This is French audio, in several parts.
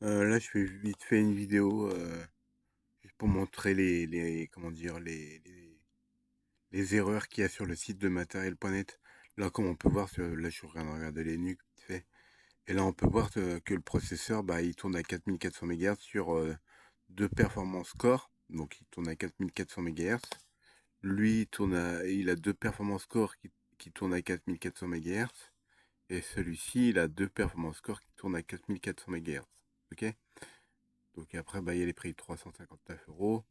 Là, je fais vite fait une vidéo juste pour montrer comment dire, les erreurs qu'il y a sur le site de matériel.net. Là, comme on peut voir, là, je suis en train de regarder les NUC vite fait. Et là, on peut voir que le processeur, bah, il tourne à 4400 MHz sur deux performance core. Donc, il tourne à 4400 MHz. Lui, il a deux performance core qui tournent à 4400 MHz. Et celui-ci, il a deux performance core qui tournent à 4400 MHz. Ok? Donc après, bah, il y a les prix 359 euros,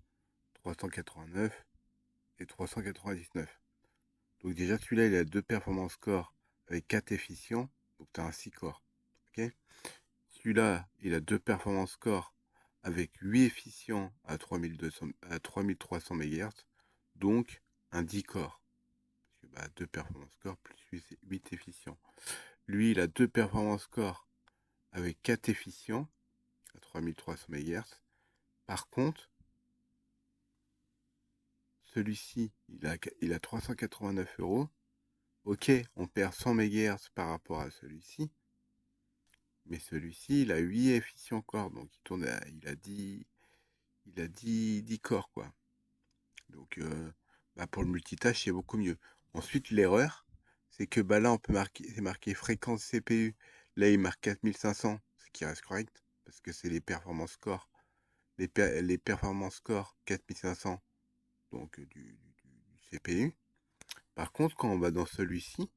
389 et 399. Donc déjà, celui-là, il a deux performance core avec 4 efficients. Donc tu as un 6 core. Ok. Celui-là, il a deux performance core avec 8 efficients à 3300 MHz. Donc un 10 core. Parce que bah, 2 performance core plus 8 efficients. Lui, il a deux performance core avec 4 efficients à 3300 MHz. Par contre, celui-ci, il a 389 euros. Ok, on perd 100 MHz par rapport à celui-ci. Mais celui-ci, il a 8 efficients corps. Donc, il a 10 corps, quoi. Donc, bah, pour le multitâche, c'est beaucoup mieux. Ensuite, l'erreur, c'est que bah, là, c'est marqué fréquence CPU. Là, il marque 4500, ce qui reste correct. Parce que c'est les performances core. Les performances core 4500, donc du CPU. Par contre, quand on va dans celui-ci,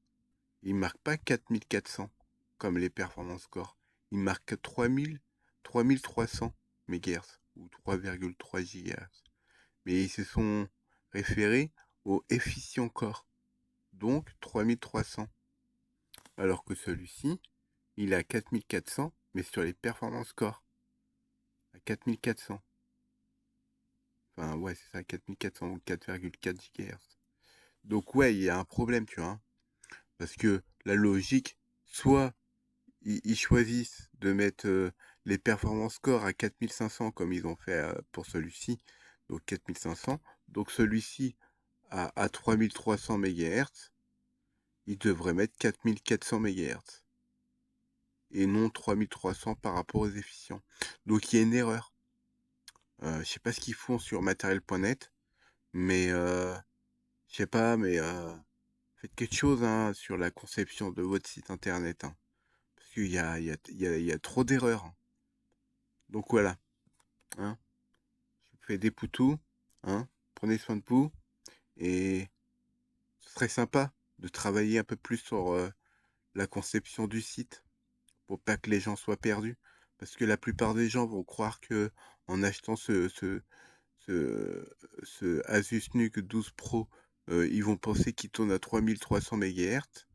il marque pas 4400 comme les performances core. Il marque 3300 MHz ou 3,3 GHz. Mais ils se sont référés au efficient core, donc 3300. Alors que celui-ci, il est à 4400, mais sur les performances core, à 4400. Enfin, ouais, c'est ça, 4400 ou 4,4 GHz. Donc ouais, il y a un problème, tu vois. Parce que la logique, soit ils choisissent de mettre les performances core à 4500 comme ils ont fait pour celui-ci, donc 4500. Donc celui-ci à 3300 MHz, ils devraient mettre 4400 MHz et non 3300 par rapport aux efficients. Donc il y a une erreur. Je sais pas ce qu'ils font sur matériel.net, mais je sais pas, mais faites quelque chose hein, sur la conception de votre site internet. Hein, parce qu'il y a trop d'erreurs. Hein. Donc voilà. Hein. Je vous fais des poutous, hein, prenez soin de vous, et ce serait sympa de travailler un peu plus sur la conception du site, pour pas que les gens soient perdus, parce que la plupart des gens vont croire que en achetant ce, ce Asus NUC 12 Pro, ils vont penser qu'il tourne à 3300 MHz,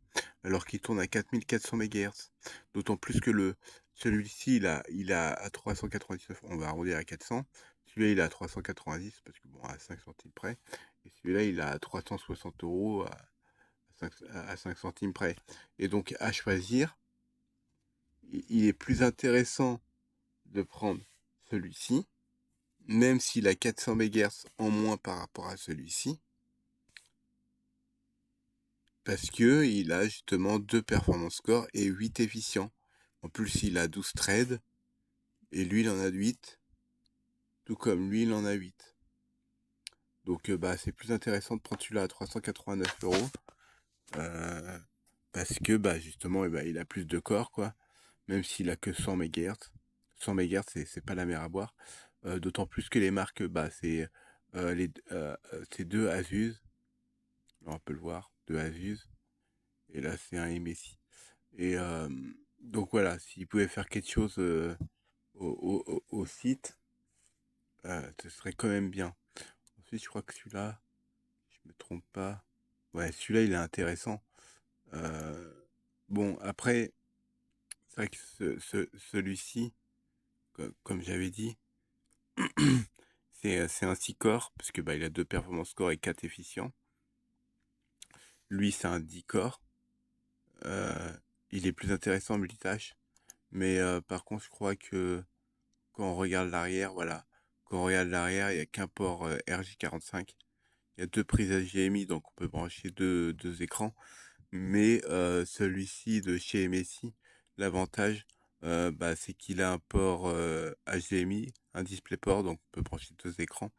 alors qu'il tourne à 4400 MHz. D'autant plus que celui-ci, il a à 399, on va arrondir à 400. Celui-là, il a à 390, parce que bon, à 5 centimes près. Et celui-là, il a à 360 euros à 5 centimes près. Et donc, à choisir, il est plus intéressant de prendre celui-ci, même s'il a 400 MHz en moins par rapport à celui-ci, parce que il a justement 2 performance core et 8 efficients. En plus, il a 12 threads, et lui, il en a 8, tout comme lui, il en a 8. Donc, bah, c'est plus intéressant de prendre celui-là à 389 euros, euh, parce que, bah, justement, bah, il a plus de corps, quoi, même s'il a que 100 MHz. 100 MHz, c'est pas la mer à boire. D'autant plus que les marques, bah, c'est deux Asus, on peut le voir, deux Asus, et là, c'est un MSI. Et donc voilà, s'ils pouvaient faire quelque chose au site, ce serait quand même bien. Ensuite, je crois que celui-là, je me trompe pas. Ouais, celui-là, il est intéressant. Euh, bon, après, c'est vrai que celui-ci, comme j'avais dit, c'est un 6 corps, parce que bah, il a deux performances core et 4 efficients. Lui, c'est un 10 corps. Euh, il est plus intéressant en multitâche. Mais par contre, je crois que quand on regarde l'arrière, voilà. Quand on regarde l'arrière, il n'y a qu'un port RJ45. Il y a deux prises HDMI, donc on peut brancher deux écrans. Mais celui-ci de chez MSI, l'avantage, C'est qu'il a un port HDMI, un DisplayPort, donc on peut brancher 2 écrans.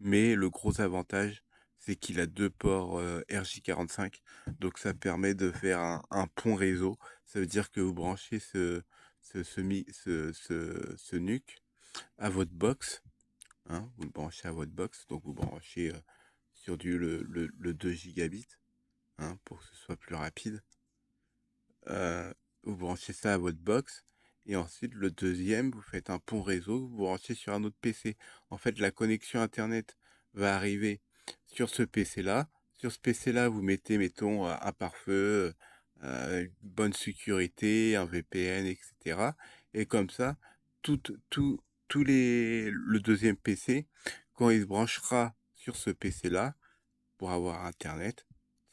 Mais le gros avantage, c'est qu'il a 2 ports RJ45, donc ça permet de faire un pont réseau. Ça veut dire que vous branchez ce NUC à votre box, hein, vous le branchez à votre box, donc vous branchez sur le 2 gigabits, hein, pour que ce soit plus rapide. Vous branchez ça à votre box, et ensuite le deuxième, vous faites un pont réseau, vous branchez sur un autre PC. En fait, la connexion Internet va arriver sur ce PC-là. Sur ce PC-là, vous mettez, mettons, un pare-feu, une bonne sécurité, un VPN, etc. Et comme ça, tout, tout, le deuxième PC, quand il se branchera sur ce PC-là, pour avoir Internet,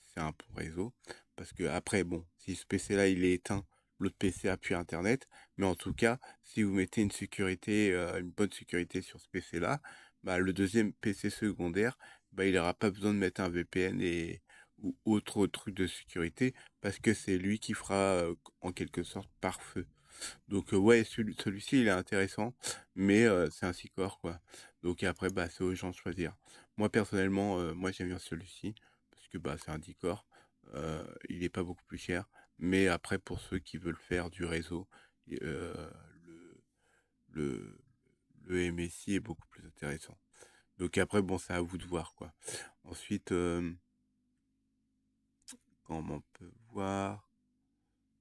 c'est un bon réseau. Parce que après, bon, si ce PC-là il est éteint, l'autre PC a plus Internet. Mais en tout cas, si vous mettez une sécurité, une bonne sécurité sur ce PC-là, le deuxième PC secondaire, il n'aura pas besoin de mettre un VPN ou autre truc de sécurité, parce que c'est lui qui fera en quelque sorte pare-feu. Donc ouais, celui-ci il est intéressant, mais c'est un 6 corps quoi. Donc après c'est aux gens de choisir. Moi personnellement, moi j'aime bien celui-ci parce que c'est un 10 corps. Il est pas beaucoup plus cher, mais après pour ceux qui veulent faire du réseau, le le le MSI est beaucoup plus intéressant. Donc après c'est à vous de voir quoi. Ensuite, comme on peut voir,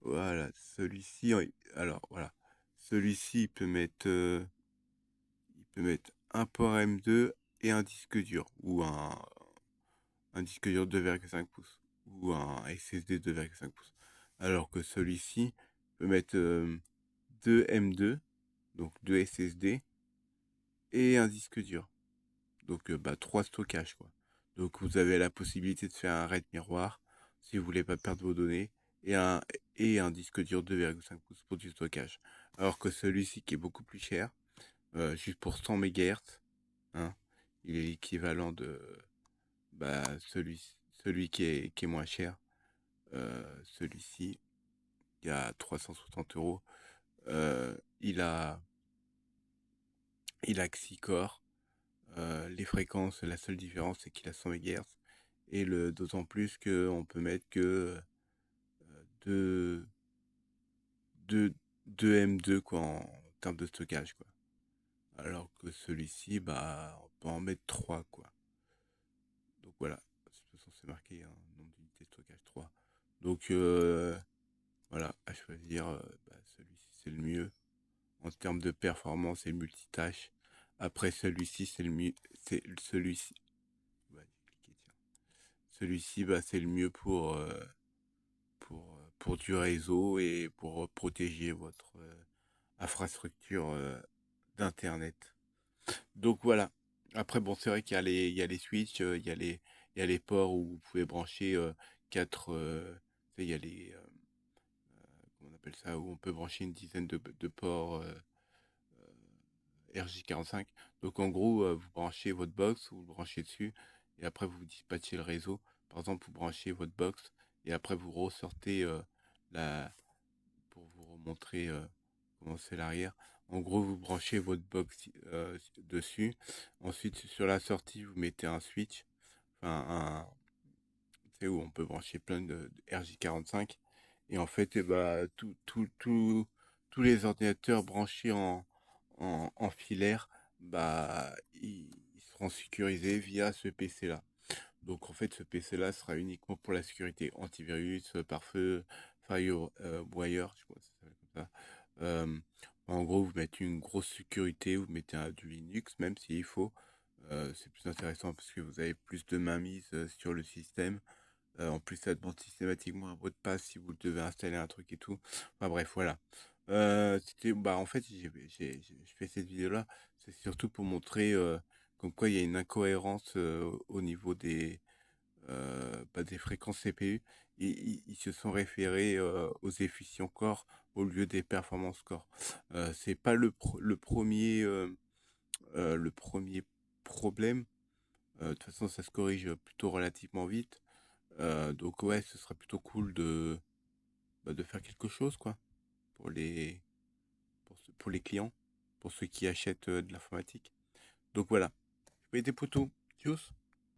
voilà, celui-ci, alors voilà, celui-ci il peut mettre un port M2 et un disque dur, ou un disque dur 2,5 pouces, ou un SSD 2,5 pouces. Alors que celui-ci peut mettre 2 M2, donc 2 SSD, et un disque dur. Donc 3 stockages, quoi. Donc vous avez la possibilité de faire un RAID miroir, si vous voulez pas perdre vos données, et un disque dur 2,5 pouces pour du stockage. Alors que celui-ci qui est beaucoup plus cher, juste pour 100 MHz, hein, il est l'équivalent de celui qui est moins cher. Celui-ci, il y a 360 euros. Il a 6 corps. Les fréquences, la seule différence, c'est qu'il a 100 MHz. Et d'autant plus qu'on peut mettre que 2, 2 M2 quoi, en termes de stockage, quoi. Alors que celui-ci, on peut en mettre 3, quoi. Donc voilà, de toute façon c'est marqué nombre d'unités de stockage 3. Donc voilà, à choisir, celui-ci c'est le mieux. En termes de performance et multitâche. Après celui-ci c'est le mieux. C'est celui-ci. Cliquer, tiens. Celui-ci c'est le mieux pour du réseau et pour protéger votre infrastructure d'internet. Donc voilà. Après c'est vrai qu'il y a les switches, il y a les ports où vous pouvez brancher 4, il y a comment on appelle ça, où on peut brancher une dizaine de ports RJ45. Donc en gros, vous branchez votre box, vous le branchez dessus, et après vous dispatchez le réseau. Par exemple, vous branchez votre box, et après vous ressortez la pour vous remontrer comment c'est l'arrière. En gros, vous branchez votre box dessus. Ensuite, sur la sortie, vous mettez un switch, enfin c'est où on peut brancher plein de RJ45. Et en fait, tous les ordinateurs branchés en filaire, ils seront sécurisés via ce PC-là. Donc en fait, ce PC-là sera uniquement pour la sécurité antivirus, pare-feu, FireWire, je crois que ça s'appelle comme ça. Euh, En gros, vous mettez une grosse sécurité, vous mettez du Linux, même s'il faut. C'est plus intéressant parce que vous avez plus de mainmise sur le système. En plus, ça demande systématiquement un mot de passe si vous devez installer un truc et tout. Enfin bref, voilà. En fait, je fais cette vidéo-là, c'est surtout pour montrer comme quoi il y a une incohérence au niveau des fréquences CPU. Ils se sont référés aux efficients core au lieu des performances core. C'est pas le premier problème. De toute façon, ça se corrige plutôt relativement vite. Donc ouais, ce serait plutôt cool de faire quelque chose, quoi, pour les pour les clients, pour ceux qui achètent de l'informatique. Donc voilà. Je vais des poutous. Tchuss.